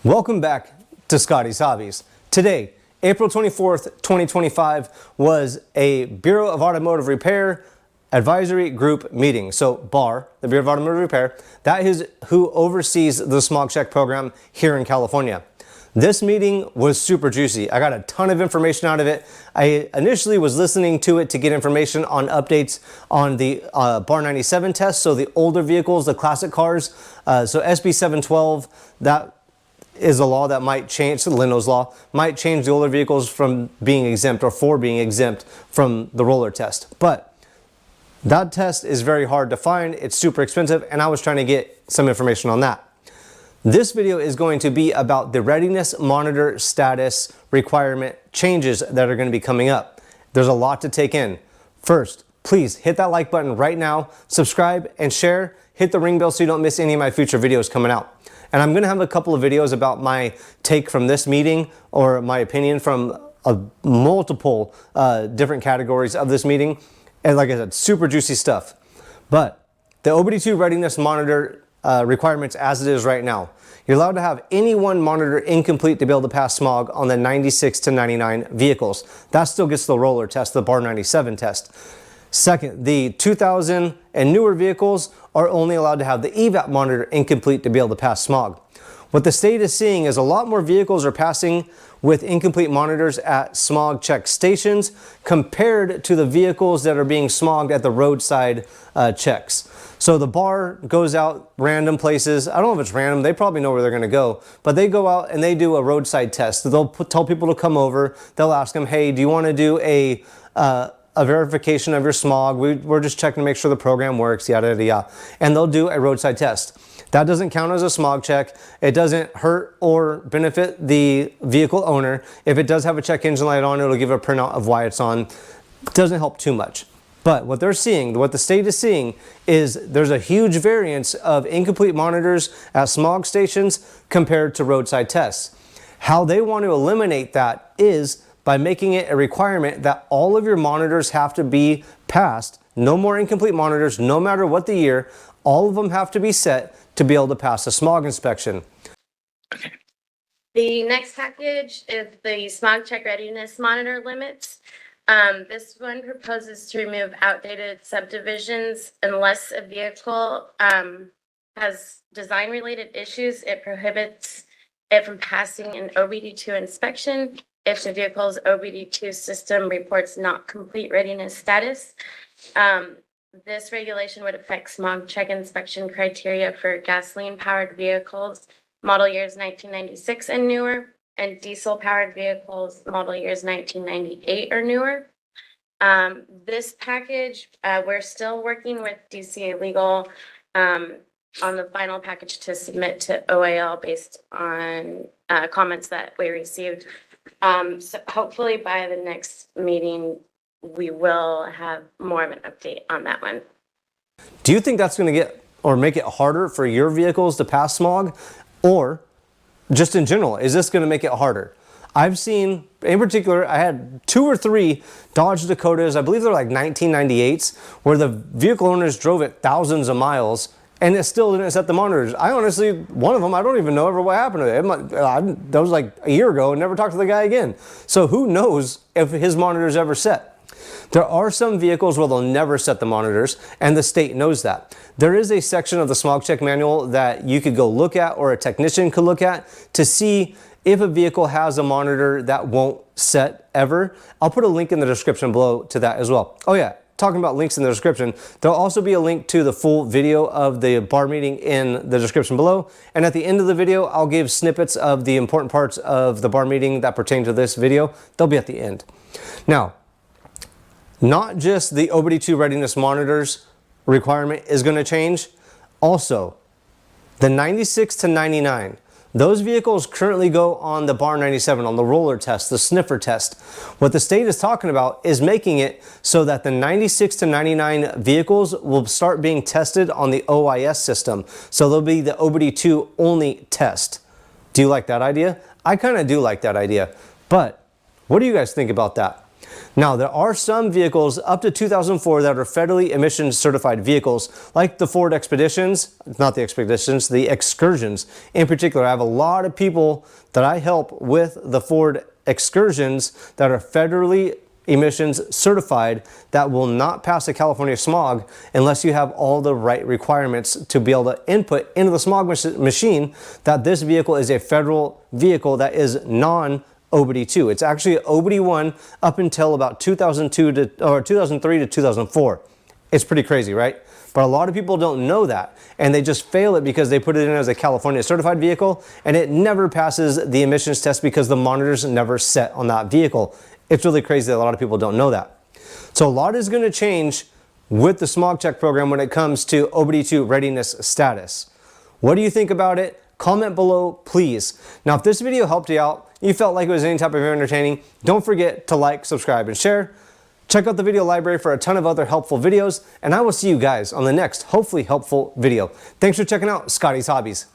Welcome back to Scotty's Hobbies. Today, April 24th, 2025 was a Bureau of Automotive Repair advisory group meeting. So BAR, the Bureau of Automotive Repair, that is who oversees the smog check program here in California. This meeting was super juicy. I got a ton of information out of it. I initially was listening to it to get information on updates on the BAR 97 test, so the older vehicles, the classic cars. So SB 712, that is a law that might change, Lino's law, might change the older vehicles from being exempt or for being exempt from the roller test. But that test is very hard to find, it's super expensive, and I was trying to get some information on that. This video is going to be about the readiness monitor status requirement changes that are going to be coming up. There's a lot to take in. First, please hit that like button right now, subscribe and share, hit the ring bell so you don't miss any of my future videos coming out. And I'm going to have a couple of videos about my take from this meeting or my opinion from multiple different categories of this meeting. And like I said, super juicy stuff. But the OBD2 readiness monitor requirements as it is right now, you're allowed to have any one monitor incomplete to be able to pass smog on the 96 to 99 vehicles. That still gets the roller test, the BAR 97 test. Second, the 2000 and newer vehicles are only allowed to have the Evap monitor incomplete to be able to pass smog. What the state is seeing is a lot more vehicles are passing with incomplete monitors at smog check stations compared to the vehicles that are being smogged at the roadside checks. So the BAR goes out random places. I don't know if it's random, they probably know where they're gonna go, but they go out and they do a roadside test. They'll tell people to come over, they'll ask them, hey, do you wanna do a verification of your smog? We're just checking to make sure the program works, yada, yada, yada. And they'll do a roadside test. That doesn't count as a smog check. It doesn't hurt or benefit the vehicle owner. If it does have a check engine light on, it'll give a printout of why it's on. It doesn't help too much. But what they're seeing, what the state is seeing, is there's a huge variance of incomplete monitors at smog stations compared to roadside tests. How they want to eliminate that is by making it a requirement that all of your monitors have to be passed. No more incomplete monitors, no matter what the year. All of them have to be set to be able to pass a smog inspection. Okay. The next package is the smog check readiness monitor limits. This one proposes to remove outdated subdivisions unless a vehicle has design-related issues. It prohibits it from passing an OBD2 inspection if the vehicle's OBD2 system reports not complete readiness status. This regulation would affect smog check inspection criteria for gasoline-powered vehicles, model years 1996 and newer, and diesel-powered vehicles, model years 1998 or newer. This package, we're still working with DCA Legal on the final package to submit to OAL based on comments that we received. So hopefully by the next meeting, we will have more of an update on that one. Do you think that's going to get or make it harder for your vehicles to pass smog, or just in general, is this going to make it harder? I've seen, in particular, I had 2 or 3 Dodge Dakotas, I believe they're like 1998s, where the vehicle owners drove it thousands of miles and it still didn't set the monitors. I honestly, one of them, I don't even know ever what happened to it. That was like a year ago and never talked to the guy again. So who knows if his monitors ever set. There are some vehicles where they'll never set the monitors, and the state knows that. There is a section of the smog check manual that you could go look at, or a technician could look at, to see if a vehicle has a monitor that won't set ever. I'll put a link in the description below to that as well. Oh yeah, talking about links in the description, there'll also be a link to the full video of the BAR meeting in the description below. And at the end of the video, I'll give snippets of the important parts of the BAR meeting that pertain to this video. They'll be at the end. Now, not just the OBD2 readiness monitors requirement is going to change. Also, the 96 to 99, those vehicles currently go on the BAR 97, on the roller test, the sniffer test. What the state is talking about is making it so that the 96 to 99 vehicles will start being tested on the OIS system. So there'll be the OBD2 only test. Do you like that idea? I kind of do like that idea. But what do you guys think about that? Now, there are some vehicles up to 2004 that are federally emissions certified vehicles, like the Ford Expeditions, not the Expeditions, the Excursions. In particular, I have a lot of people that I help with the Ford Excursions that are federally emissions certified that will not pass the California smog unless you have all the right requirements to be able to input into the smog machine that this vehicle is a federal vehicle that is non-OBD2. It's actually OBD1 up until about 2003 to 2004. It's pretty crazy, right? But a lot of people don't know that, and they just fail it because they put it in as a California certified vehicle, and it never passes the emissions test because the monitors never set on that vehicle. It's really crazy that a lot of people don't know that. So a lot is going to change with the smog check program when it comes to OBD2 readiness status. What do you think about it? Comment below, please. Now, if this video helped you out, you felt like it was any type of entertaining, don't forget to like, subscribe, and share. Check out the video library for a ton of other helpful videos, and I will see you guys on the next hopefully helpful video. Thanks for checking out Scotty's Hobbies.